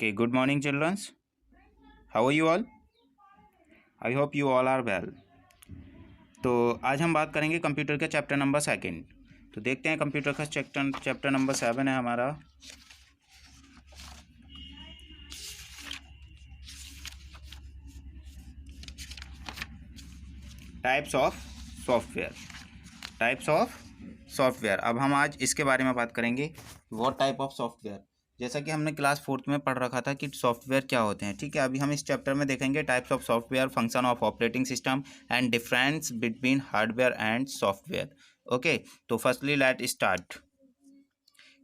Okay, good morning, children. How are you all? I hope you all are well. तो आज हम बात करेंगे कंप्यूटर के चैप्टर नंबर 2। तो देखते हैं कंप्यूटर का चैप्टर नंबर 7 है हमारा। Types of software. अब हम आज इसके बारे में बात करेंगे, व्हाट टाइप ऑफ सॉफ्टवेयर। जैसा कि हमने क्लास 4 में पढ़ रखा था कि सॉफ्टवेयर क्या होते हैं, ठीक है। अभी हम इस चैप्टर में देखेंगे types of software, function of operating system and difference between hardware and software. Okay, तो firstly let start.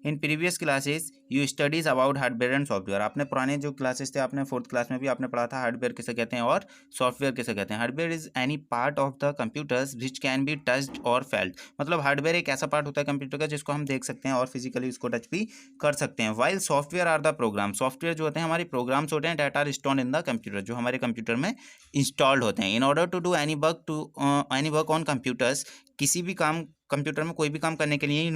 In previous classes you studies about hardware and software. आपने पुराने जो क्लासेस थे, आपने 4th क्लास में भी आपने पढ़ा था हार्डवेयर किसे कहते हैं और सॉफ्टवेयर किसे कहते हैं। Hardware is any part of the computers which can be touched और फेल्ट। मतलब हार्डवेयर एक ऐसा पार्ट होता है कंप्यूटर का जिसको हम देख सकते हैं और फिजिकली उसको टच भी कर सकते हैं। While software are the program. Software जो होते हैं हमारे प्रोग्राम्स होते हैं that are installed in the computer, जो हमारे कंप्यूटर में इंस्टॉल्ड होते हैं। In order to do any work on computers, किसी भी काम कंप्यूटर में कोई भी काम करने के लिए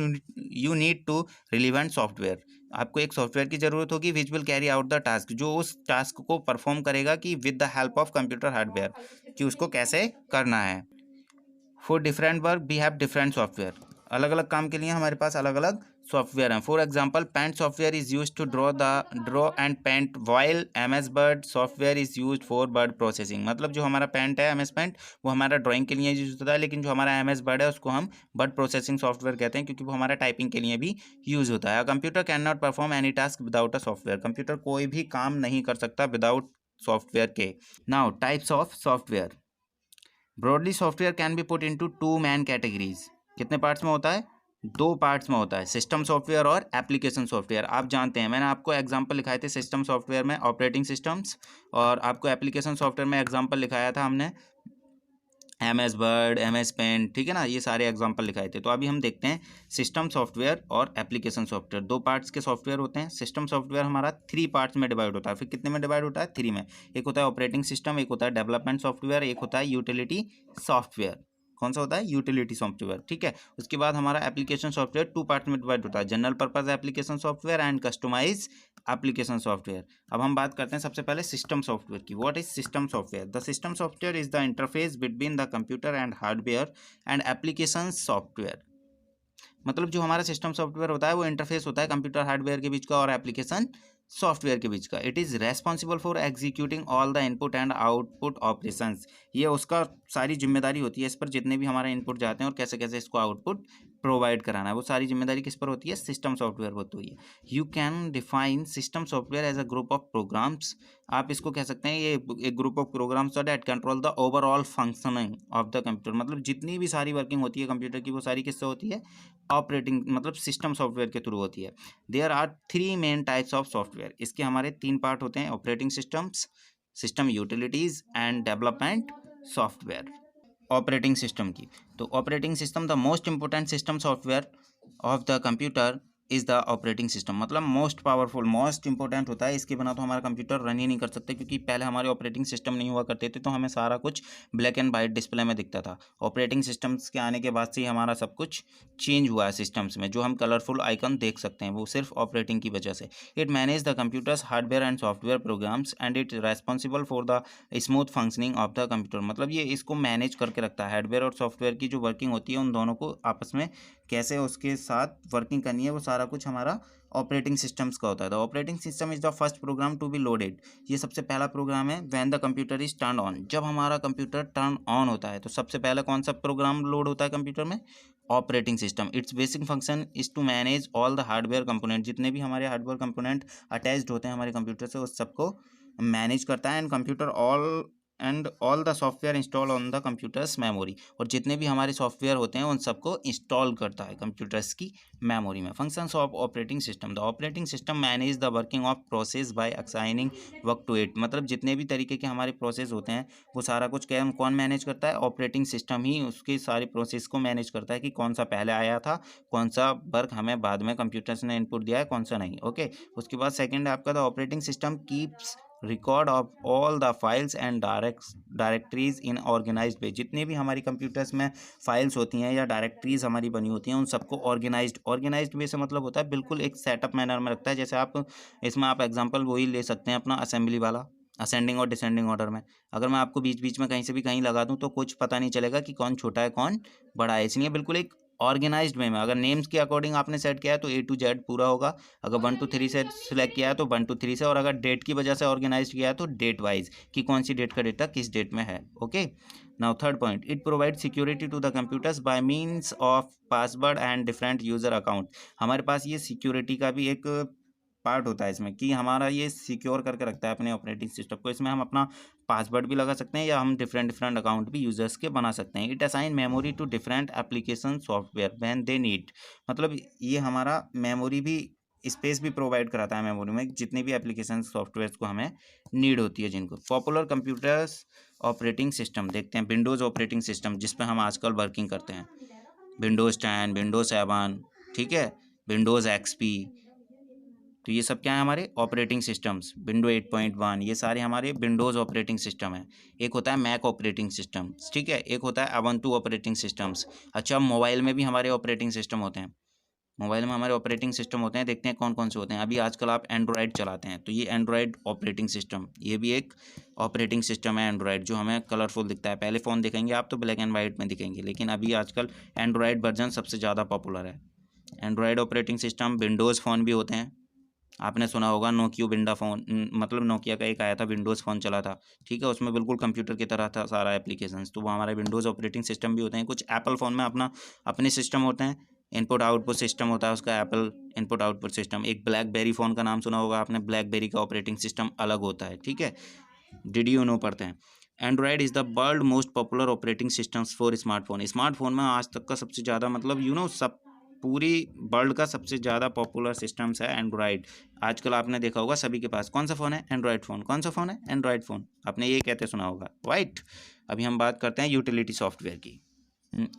you need to relevant software. आपको एक सॉफ्टवेयर की जरूरत होगी which will carry out the task, जो उस टास्क को परफॉर्म करेगा कि with the help of computer hardware, कि उसको कैसे करना है। For different work we have different software. अलग अलग काम के लिए हमारे पास अलग अलग सॉफ्टवेयर हैं। For example paint software is used to draw and paint, while MS Word software is used for word processing. मतलब जो हमारा पेंट है एमएस पेंट, वो हमारा ड्राइंग के लिए यूज होता है, लेकिन जो हमारा एमएस वर्ड है उसको हम वर्ड प्रोसेसिंग सॉफ्टवेयर कहते हैं, क्योंकि वो हमारा टाइपिंग के लिए भी यूज होता है। Computer can not perform any task without a software. Computer कोई भी काम नहीं कर सकता विदाउट सॉफ्टवेयर के। Now types of software. Broadly software can be put into 2 man categories. कितने पार्ट्स में होता है? 2 पार्ट्स में होता है, सिस्टम सॉफ्टवेयर और एप्लीकेशन सॉफ्टवेयर। आप जानते हैं, मैंने आपको एग्जांपल लिखाए थे सिस्टम सॉफ्टवेयर में ऑपरेटिंग सिस्टम्स, और आपको एप्लीकेशन सॉफ्टवेयर में एग्जांपल लिखाया था हमने एमएस वर्ड, एमएस पेंट, ठीक है ना, ये सारे एग्जांपल लिखाए थे। तो अभी हम देखते हैं सिस्टम सॉफ्टवेयर और एप्लीकेशन सॉफ्टवेयर। 2 पार्ट्स के सॉफ्टवेयर होते हैं। सिस्टम सॉफ्टवेयर हमारा 3 पार्ट्स में डिवाइड होता है। फिर कितने में डिवाइड होता है? 3 में। एक होता है ऑपरेटिंग सिस्टम, एक होता है डेवलपमेंट सॉफ्टवेयर, एक होता है यूटिलिटी सॉफ्टवेयर। कौन सा होता है? यूटिलिटी सॉफ्टवेयर, ठीक है। उसके बाद हमारा एप्लीकेशन सॉफ्टवेयर 2 पार्ट में डिवाइड होता है, general purpose application software and customize application software. अब हम बात करते हैं सबसे पहले सिस्टम सॉफ्टवेयर की। What is system software? The system software is the interface between the computer and hardware and application software. मतलब जो हमारा सिस्टम सॉफ्टवेयर होता है वो इंटरफेस होता है कंप्यूटर हार्डवेयर के बीच का और एप्लीकेशन सॉफ्टवेयर के बीच का। It is responsible for executing all the input and output operations. ये उसका सारी जिम्मेदारी होती है, इस पर जितने भी हमारे इनपुट जाते हैं और कैसे कैसे इसको आउटपुट प्रोवाइड कराना है, वो सारी जिम्मेदारी किस पर होती है? सिस्टम सॉफ्टवेयर पर होती है। You can define system software as a group of programs. आप इसको कह सकते हैं ये एक group of programs that control the overall functioning of the computer. मतलब जितनी भी सारी वर्किंग होती है कंप्यूटर की, वो सारी किससे होती है? ऑपरेटिंग मतलब सिस्टम सॉफ्टवेयर के थ्रू होती है। There are 3 main types of software. इसके हमारे 3 पार्ट होते हैं, operating systems, system utilities and development software. Operating system की, तो operating system the most important system software of the computer is the operating system. मतलब most powerful, most important होता है, इसके बिना तो हमारा कंप्यूटर रन ही नहीं कर सकते, क्योंकि पहले हमारे ऑपरेटिंग सिस्टम नहीं हुआ करते थे, तो हमें सारा कुछ ब्लैक एंड वाइट डिस्प्ले में दिखता था। ऑपरेटिंग सिस्टम्स के आने के बाद से ही हमारा सब कुछ चेंज हुआ है सिस्टम्स में। जो हम कलरफुल आइकन देख सकते हैं वो सिर्फ ऑपरेटिंग की वजह से। It manage the computers hardware and software programmes and it responsible for the smooth functioning of the computer. मतलब ये इसको मैनेज करके रखता है। हार्डवेयर और सॉफ्टवेयर की जो वर्किंग होती है उन दोनों को आपस में कैसे उसके साथ वर्किंग करनी है, वो सारा कुछ हमारा ऑपरेटिंग सिस्टम्स का होता है। The operating system is the first program to be loaded. ये सबसे पहला प्रोग्राम है when the computer is turn on. जब हमारा कंप्यूटर टर्न ऑन होता है तो सबसे पहले कौन सा प्रोग्राम लोड होता है कंप्यूटर में? Operating system. Its basic function is to manage all the hardware component. जितने भी हमारे हार्डवेयर कंपोनेंट अटैच्ड होते हैं हमारे कंप्यूटर से, उस सबको मैनेज करता है। And all the software install on the computers memory. और जितने भी हमारे सॉफ्टवेयर होते हैं उन सबको इंस्टॉल करता है कंप्यूटर्स की मेमोरी में। Functions of operating system. The operating system manage the working of process by assigning work to it. मतलब जितने भी तरीके के हमारे प्रोसेस होते हैं वो सारा कुछ क्या कौन मैनेज करता है? ऑपरेटिंग सिस्टम ही उसके सारे प्रोसेस को मैनेज करता है कि कौन सा पहले आया था, कौन सा वर्क हमें बाद में कंप्यूटर्स ने इनपुट दिया है, कौन सा नहीं। ओके, उसके बाद सेकेंड है आपका the operating system keeps record of all the files and directories in organized way. जितनी भी हमारी कंप्यूटर्स में फाइल्स होती हैं या डायरेक्टरीज हमारी बनी होती हैं उन सबको ऑर्गेनाइज्ड वे से मतलब होता है बिल्कुल एक सेटअप मैनर में रखता है। जैसे आप इसमें आप एग्जांपल वही ले सकते हैं अपना असेंबली वाला, असेंडिंग और डिसेंडिंग ऑर्डर में। अगर मैं आपको बीच बीच में कहीं से भी कहीं लगा दूं तो कुछ पता नहीं चलेगा कि कौन छोटा है कौन बड़ा है, इसलिए बिल्कुल एक ऑर्गेनाइज्ड वे में। अगर नेम्स के अकॉर्डिंग आपने सेट किया है तो A to Z पूरा होगा, अगर 1 to 3 से सिलेक्ट किया है तो 1 to 3 से, और अगर डेट की वजह से ऑर्गेनाइज किया है तो डेट वाइज कि कौन सी डेट का डेटा किस डेट में है। Okay, now third point, it provide security to the computers by means of password and different user account. हमारे पास ये सिक्योरिटी का भी एक पार्ट होता है इसमें कि हमारा ये सिक्योर करके रखता है अपने ऑपरेटिंग सिस्टम को। इसमें हम अपना पासवर्ड भी लगा सकते हैं या हम डिफरेंट अकाउंट भी यूजर्स के बना सकते हैं। It assign memory to different application software when they need. मतलब ये हमारा मेमोरी भी स्पेस भी प्रोवाइड कराता है मेमोरी में, जितने भी एप्लीकेशन सॉफ्टवेयर को हमें नीड होती है जिनको। पॉपुलर कंप्यूटर्स ऑपरेटिंग सिस्टम देखते हैं, विंडोज़ ऑपरेटिंग सिस्टम जिस पे हम आजकल वर्किंग करते हैं, विंडोज़ 10, विंडोज़ 7, ठीक है, विंडोज़ XP। तो ये सब क्या है हमारे ऑपरेटिंग सिस्टम्स। विंडो 8.1 ये सारे हमारे विंडोज़ ऑपरेटिंग सिस्टम है। एक होता है मैक ऑपरेटिंग सिस्टम, ठीक है, एक होता है Ubuntu ऑपरेटिंग सिस्टम्स। अच्छा, मोबाइल में भी हमारे ऑपरेटिंग सिस्टम होते हैं, मोबाइल में हमारे ऑपरेटिंग सिस्टम होते हैं, देखते हैं कौन कौन से होते हैं। अभी आजकल आप एंड्रॉयड चलाते हैं तो ये एंड्रॉयड ऑपरेटिंग सिस्टम, ये भी एक ऑपरेटिंग सिस्टम है एंड्रॉयड, जो हमें कलरफुल दिखता है। पहले फ़ोन दिखेंगे आप तो ब्लैक एंड वाइट में दिखेंगे, लेकिन अभी आजकल एंड्रॉयड वर्जन सबसे ज़्यादा पॉपुलर है। Android operating system, Windows phone भी होते हैं, आपने सुना होगा नोकियो विंडा फ़ोन, मतलब नोकिया का एक आया था विंडोज़ फ़ोन चला था, ठीक है, उसमें बिल्कुल कंप्यूटर की तरह था सारा एप्लीकेशंस, तो वो हमारे विंडोज़ ऑपरेटिंग सिस्टम भी होते हैं। कुछ एप्पल फ़ोन में अपना अपने सिस्टम होते हैं, इनपुट आउटपुट सिस्टम होता है उसका, एप्पल इनपुट आउटपुट सिस्टम। एक ब्लैकबेरी फ़ोन का नाम सुना होगा आपने, ब्लैकबेरी का ऑपरेटिंग सिस्टम अलग होता है, ठीक है, डिड यू नो पढ़ते हैं। Android is the world most popular operating systems for smartphone. Smartphone में आज तक का सबसे ज़्यादा मतलब सब पूरी वर्ल्ड का सबसे ज़्यादा पॉपुलर सिस्टम्स है एंड्रॉयड। आजकल आपने देखा होगा सभी के पास कौन सा फ़ोन है, एंड्रॉयड फ़ोन। कौन सा फ़ोन है, एंड्रॉयड फ़ोन, आपने ये कहते सुना होगा, राइट। अभी हम बात करते हैं यूटिलिटी सॉफ्टवेयर की।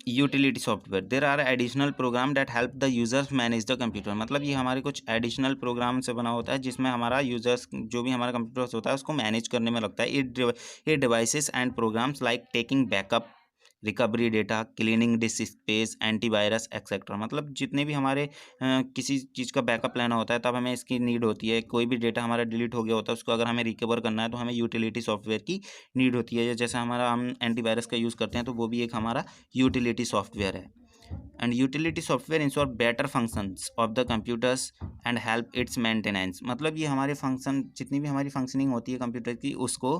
Utility software, there are additional program that help the users manage the computer. मतलब ये हमारे कुछ एडिशनल प्रोग्राम से बना होता है जिसमें हमारा यूजर्स जो भी हमारा कंप्यूटर होता है उसको मैनेज करने में लगता है। ये devices and programs like taking backup, recovery data, cleaning disk space, antivirus etcetera. मतलब जितने भी हमारे किसी चीज़ का बैकअप लेना होता है तब हमें इसकी नीड होती है। कोई भी डेटा हमारा डिलीट हो गया होता है उसको अगर हमें रिकवर करना है तो हमें यूटिलिटी सॉफ्टवेयर की नीड होती है। जैसे हमारा हम एंटीवायरस का यूज़ करते हैं तो वो भी एक हमारा यूटिलिटी सॉफ्टवेयर है। And utility software ensure better functions of the computers and help it's maintenance. मतलब ये हमारे फंक्शन, जितनी भी हमारी फंक्शनिंग होती है कंप्यूटर की उसको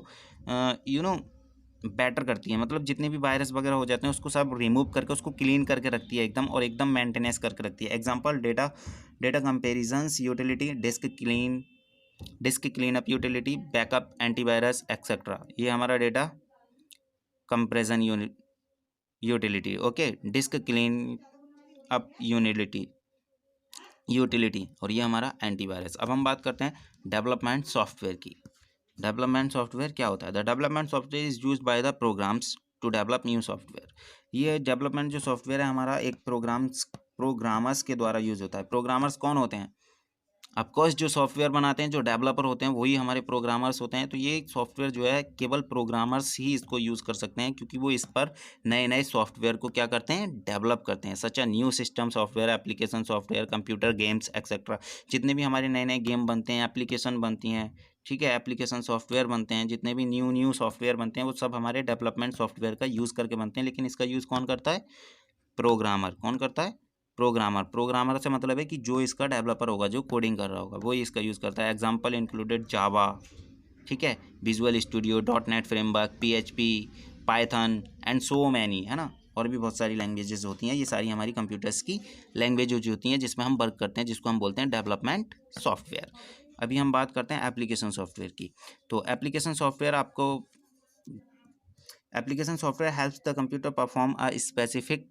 बेटर करती है। मतलब जितने भी वायरस वगैरह हो जाते हैं उसको सब रिमूव करके उसको क्लीन करके रखती है एकदम, और एकदम मेंटेनेंस करके रखती है। Example, data comparisons utility, disk clean up utility, backup, antivirus etcetera. ये हमारा data comparison utility, okay, disk clean up utility, और ये हमारा एंटीवायरस। अब हम बात करते हैं डेवलपमेंट सॉफ्टवेयर की। डेवलपमेंट सॉफ्टवेयर क्या होता है? The development software is used by the programs to develop new software. ये डेवलपमेंट जो सॉफ्टवेयर है हमारा एक प्रोग्रामर्स के द्वारा यूज होता है। प्रोग्रामर्स कौन होते हैं? ऑफकोर्स जो सॉफ्टवेयर बनाते हैं, जो डेवलपर होते हैं वही हमारे प्रोग्रामर्स होते हैं। तो ये सॉफ्टवेयर जो है केवल प्रोग्रामर्स ही इसको यूज़ कर सकते हैं, क्योंकि वो इस पर नए नए सॉफ्टवेयर को क्या करते हैं, डेवलप करते हैं। Such a new system software, application software, computer games etcetera. जितने भी हमारे नए नए गेम बनते हैं, एप्लीकेशन बनती हैं, ठीक है, एप्लीकेशन सॉफ्टवेयर बनते हैं, जितने भी न्यू सॉफ्टवेयर बनते हैं वो सब हमारे डेवलपमेंट सॉफ्टवेयर का यूज़ करके बनते हैं। लेकिन इसका यूज़ कौन करता है? प्रोग्रामर। कौन करता है? प्रोग्रामर से मतलब है कि जो इसका डेवलपर होगा, जो कोडिंग कर रहा होगा, वो इसका यूज़ करता है। एग्जांपल इंक्लूडेड जावा, ठीक है, visual studio, .NET framework, PHP, Python and so many, है ना, और भी बहुत सारी लैंग्वेजेस होती हैं। ये सारी हमारी कंप्यूटर्स की लैंग्वेज जो होती हैं जिसमें हम वर्क करते हैं, जिसको हम बोलते हैं डेवलपमेंट सॉफ्टवेयर। अभी हम बात करते हैं एप्लीकेशन सॉफ्टवेयर की। तो application software helps the computer perform a specific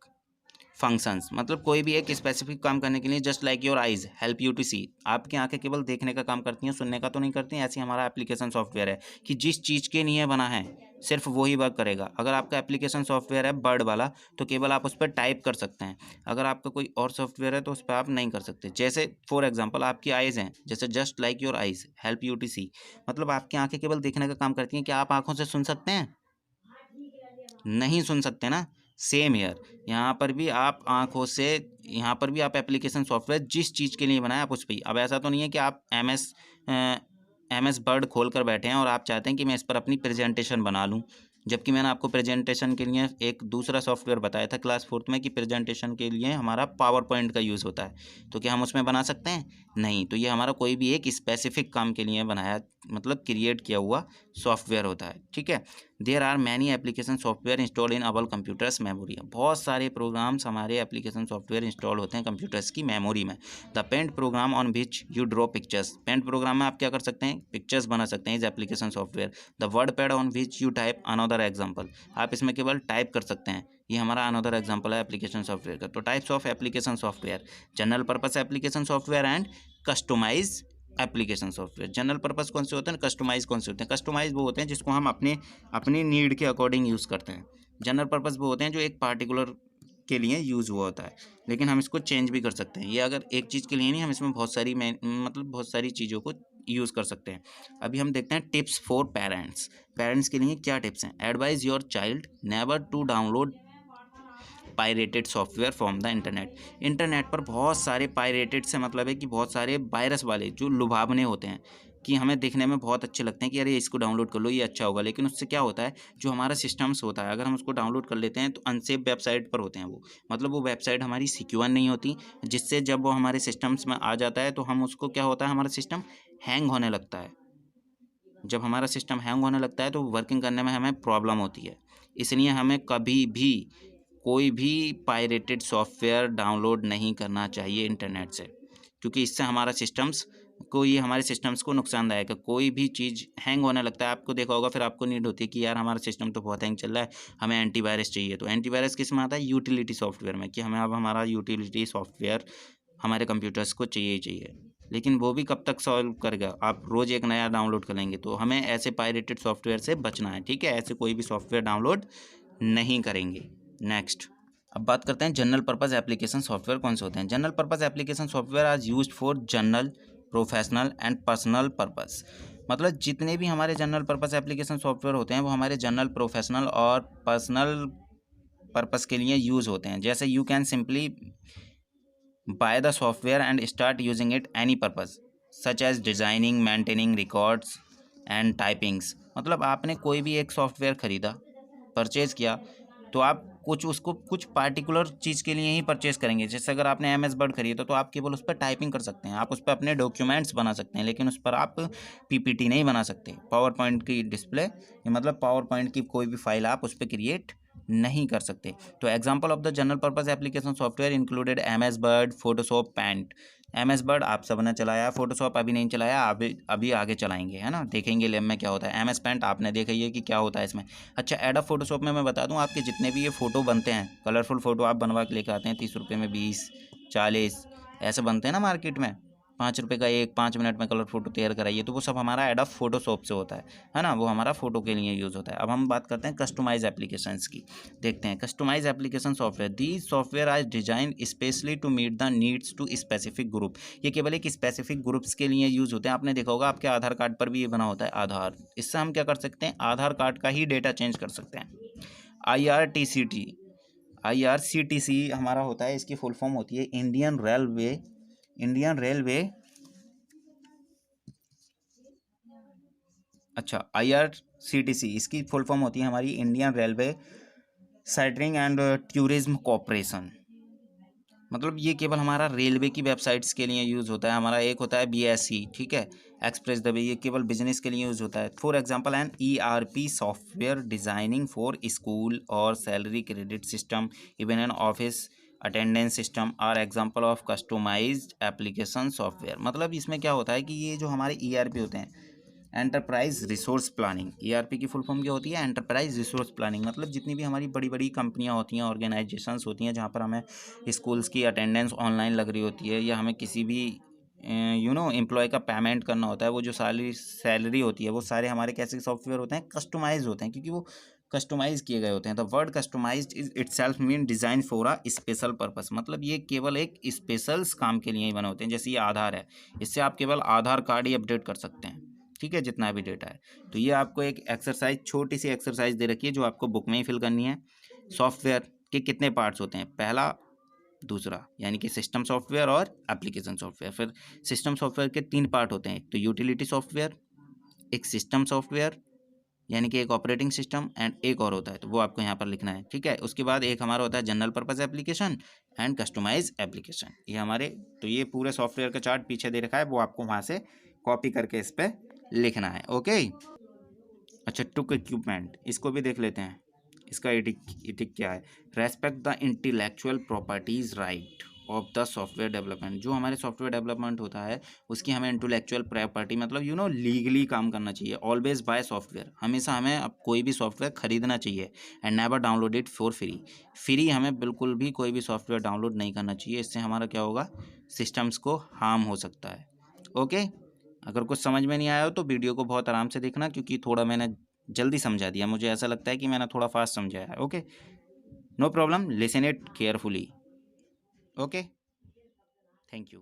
functions, मतलब कोई भी एक स्पेसिफिक काम करने के लिए, just like your eyes help you to see, आपकी आंखें केवल देखने का काम करती हैं, सुनने का तो नहीं करती हैं। ऐसे हमारा एप्लीकेशन सॉफ्टवेयर है कि जिस चीज़ के लिए बना है सिर्फ वही वर्क करेगा। अगर आपका एप्लीकेशन सॉफ्टवेयर है बर्ड वाला तो केवल आप उस पर टाइप कर सकते हैं, अगर आपका कोई और सॉफ्टवेयर है तो उस पर आप नहीं कर सकते। जैसे फॉर एग्जाम्पल आपकी आइज़ हैं, जैसे just like your eyes help you to see, मतलब आपकी आंखें केवल देखने का काम करती हैं। क्या आप आंखों से सुन सकते हैं? नहीं सुन सकते ना। सेम ईयर, यहाँ पर भी आप आंखों से, यहाँ पर भी आप एप्लीकेशन सॉफ्टवेयर जिस चीज़ के लिए बनाए आप उस पर ही। अब ऐसा तो नहीं है कि आप एम एस वर्ड खोल कर बैठे हैं और आप चाहते हैं कि मैं इस पर अपनी प्रेजेंटेशन बना लूँ, जबकि मैंने आपको प्रेजेंटेशन के लिए एक दूसरा सॉफ्टवेयर बताया था क्लास 4th में कि प्रेजेंटेशन के लिए हमारा पावर पॉइंट का यूज़ होता है। तो क्या हम उसमें बना सकते हैं? नहीं। तो ये हमारा कोई भी एक स्पेसिफिक काम के लिए बनाया, मतलब क्रिएट किया हुआ सॉफ्टवेयर होता है। ठीक है। There are many application software install in our computers memory, बहुत सारे प्रोग्राम्स हमारे एप्लीकेशन सॉफ्टवेयर इंस्टॉल होते हैं कंप्यूटर्स की मेमोरी में। The paint program on which you draw pictures, paint program में आप क्या कर सकते हैं? पिक्चर्स बना सकते हैं इस application software. The word pad on which you type another example, आप इसमें केवल टाइप कर सकते हैं। ये हमारा अनदर एग्जाम्पल है एप्लीकेशन सॉफ्टवेयर का। तो types of application software, general purpose application software and customize application software. General purpose कौन से होते हैं, कस्टमाइज कौन से होते हैं? कस्टमाइज वो होते हैं जिसको हम अपनी नीड के अकॉर्डिंग यूज़ करते हैं। जनरल पर्पस वो होते हैं जो एक पार्टिकुलर के लिए यूज़ हुआ होता है, लेकिन हम इसको चेंज भी कर सकते हैं। ये अगर एक चीज़ के लिए नहीं, हम इसमें बहुत सारी मतलब बहुत सारी चीज़ों को यूज़ कर सकते हैं। अभी हम देखते हैं टिप्स फॉर पेरेंट्स। पेरेंट्स के लिए क्या टिप्स हैं? Advise your child never to download pirated software from the internet. Internet पर बहुत सारे पायरेटेड से मतलब है कि बहुत सारे वायरस वाले जो लुभावने होते हैं, कि हमें देखने में बहुत अच्छे लगते हैं कि अरे इसको डाउनलोड कर लो ये अच्छा होगा, लेकिन उससे क्या होता है, जो हमारा सिस्टम्स होता है अगर हम उसको डाउनलोड कर लेते हैं तो अनसेफ वेबसाइट पर होते हैं वो, मतलब वो वेबसाइट हमारी सिक्योर नहीं होती, जिससे जब वो हमारे सिस्टम्स में आ जाता है तो हम उसको, क्या होता है, हमारा सिस्टम हैंग होने लगता है। जब हमारा सिस्टम हैंग होने लगता है तो वर्किंग करने में हमें प्रॉब्लम होती है। इसलिए हमें कभी भी कोई भी पायरेटेड सॉफ्टवेयर डाउनलोड नहीं करना चाहिए इंटरनेट से, क्योंकि इससे हमारा सिस्टम्स को, ये हमारे सिस्टम्स को नुकसानदायक है। कोई भी चीज़ हैंग होने लगता है, आपको देखा होगा, फिर आपको नीड होती है कि यार हमारा सिस्टम तो बहुत हैंग चल रहा है, हमें एंटीवायरस चाहिए। तो एंटीवायरस किस में आता है? यूटिलिटी सॉफ्टवेयर में, कि हमें अब हमारा यूटिलिटी सॉफ्टवेयर हमारे कंप्यूटर्स को चाहिए ही चाहिए। लेकिन वो भी कब तक सॉल्व करेगा? आप रोज़ एक नया डाउनलोड कर लेंगे। तो हमें ऐसे पायरेटेड सॉफ्टवेयर से बचना है। ठीक है, ऐसे कोई भी सॉफ्टवेयर डाउनलोड नहीं करेंगे। नेक्स्ट, अब बात करते हैं जनरल पर्पस एप्लीकेशन सॉफ्टवेयर कौन से होते हैं। General purpose application software are used for general, professional and personal purpose, मतलब जितने भी हमारे जनरल पर्पस एप्लीकेशन सॉफ्टवेयर होते हैं वो हमारे जनरल, प्रोफेशनल और पर्सनल पर्पस के लिए यूज़ होते हैं। जैसे you can simply buy the software and start using it any purpose such as designing, maintaining records and typings, मतलब आपने कोई भी एक सॉफ्टवेयर ख़रीदा, परचेज़ किया, तो आप उसको कुछ पार्टिकुलर चीज़ के लिए ही परचेज़ करेंगे। जैसे अगर आपने एम एस वर्ड खरीदा तो आप केवल उस पर टाइपिंग कर सकते हैं, आप उस पर अपने डॉक्यूमेंट्स बना सकते हैं, लेकिन उस पर आप पीपीटी नहीं बना सकते। पावर पॉइंट की डिस्प्ले, मतलब पावर पॉइंट की कोई भी फाइल आप उस पर क्रिएट नहीं कर सकते। तो example of the general purpose application software included M S word, Photoshop, paint. M S word आप सब ने चलाया, फोटोशॉप अभी नहीं चलाया, अभी आगे चलाएंगे, है ना, देखेंगे लैब में क्या होता है। एम एस पेंट आपने देखा ही है कि क्या होता है इसमें। अच्छा, एडोब फोटोशॉप में मैं बता दूं, आपके जितने भी ये फ़ोटो बनते हैं, कलरफुल फ़ोटो आप बनवा के लेकर आते हैं, 30 रुपये में 20, 40 ऐसे बनते हैं ना मार्केट में, 5 रुपये का एक, 5 मिनट में कलर फोटो तैयार कराइए, तो वो सब हमारा एडोब फोटोशॉप से होता है ना, वो हमारा फोटो के लिए यूज़ होता है। अब हम बात करते हैं कस्टमाइज एप्लीकेशंस की। देखते हैं customize application software. These software are design specially to meet the needs to specific group, ये केवल एक स्पेसिफिक ग्रुप्स के लिए यूज़ होते हैं। आपने देखा होगा आपके आधार कार्ड पर भी ये बना होता है आधार, इससे हम क्या कर सकते हैं, आधार कार्ड का ही डेटा चेंज कर सकते हैं। IRCTC हमारा होता है, इसकी फुल फॉर्म होती है इंडियन रेलवे। अच्छा, IRCTC इसकी फुल फॉर्म होती है हमारी Indian railway catering and tourism corporation, मतलब ये केवल हमारा रेलवे की वेबसाइट्स के लिए यूज़ होता है। हमारा एक होता है BSE, ठीक है, एक्सप्रेस द वे, ये केवल बिजनेस के लिए यूज़ होता है। For example an ERP software designing for school और salary credit system, even an office attendance system are example of customized application software. मतलब इसमें क्या होता है कि ये जो हमारे ERP होते हैं, एंटरप्राइज रिसोर्स प्लानिंग, ईआरपी की फुल फॉर्म क्या होती है? Enterprise resource planning. मतलब जितनी भी हमारी बड़ी बड़ी कंपनियां होती हैं, ऑर्गेनाइजेशंस होती हैं, जहाँ पर हमें स्कूल्स की अटेंडेंस ऑनलाइन लग रही होती है, या हमें किसी भी एम्प्लॉय का पेमेंट करना होता है, वो जो सैलरी होती है, वो सारे हमारे कैसे सॉफ्टवेयर होते हैं? कस्टमाइज होते हैं, क्योंकि वो कस्टमाइज किए गए होते हैं। The word customized is itself mean design for a special purpose. मतलब ये केवल एक स्पेशल काम के लिए ही बने होते हैं। जैसे ये आधार है, इससे आप केवल आधार कार्ड ही अपडेट कर सकते हैं, ठीक है, जितना भी डेटा है। तो ये आपको एक एक्सरसाइज, छोटी सी एक्सरसाइज दे रखी है, जो आपको बुक में ही फिल करनी है। सॉफ्टवेयर के कितने पार्ट्स होते हैं? पहला, दूसरा, यानी कि सिस्टम सॉफ्टवेयर और एप्लीकेशन सॉफ्टवेयर। फिर सिस्टम सॉफ्टवेयर के 3 पार्ट होते हैं, एक तो यूटिलिटी सॉफ्टवेयर, एक सिस्टम सॉफ्टवेयर यानी कि एक ऑपरेटिंग सिस्टम, एंड एक और होता है, तो वो आपको यहाँ पर लिखना है, ठीक है। उसके बाद एक हमारा होता है general purpose application and customize application. ये हमारे, तो ये पूरे सॉफ्टवेयर का चार्ट पीछे दे रखा है, वो आपको वहाँ से कॉपी करके इस पर लिखना है, ओके। अच्छा, टुक इक्विपमेंट, इसको भी देख लेते हैं। इसका इटिक क्या है? Respect the intellectual properties right of the software development. जो हमारे सॉफ्टवेयर डेवलपमेंट होता है, उसकी हमें इंटेलेक्चुअल प्रॉपर्टी, मतलब लीगली काम करना चाहिए। ऑलवेज बाय सॉफ्टवेयर, हमेशा हमें अब कोई भी सॉफ्टवेयर खरीदना चाहिए। And never download it for free हमें बिल्कुल भी कोई भी सॉफ्टवेयर डाउनलोड नहीं करना चाहिए। इससे हमारा क्या होगा? सिस्टम्स को हार्म हो सकता है, ओके। अगर कुछ समझ में नहीं आया हो तो वीडियो को बहुत आराम से देखना, क्योंकि थोड़ा मैंने जल्दी समझा दिया, मुझे ऐसा लगता है कि मैंने थोड़ा फास्ट समझाया है, okay. No problem, listen it carefully, okay. Thank you.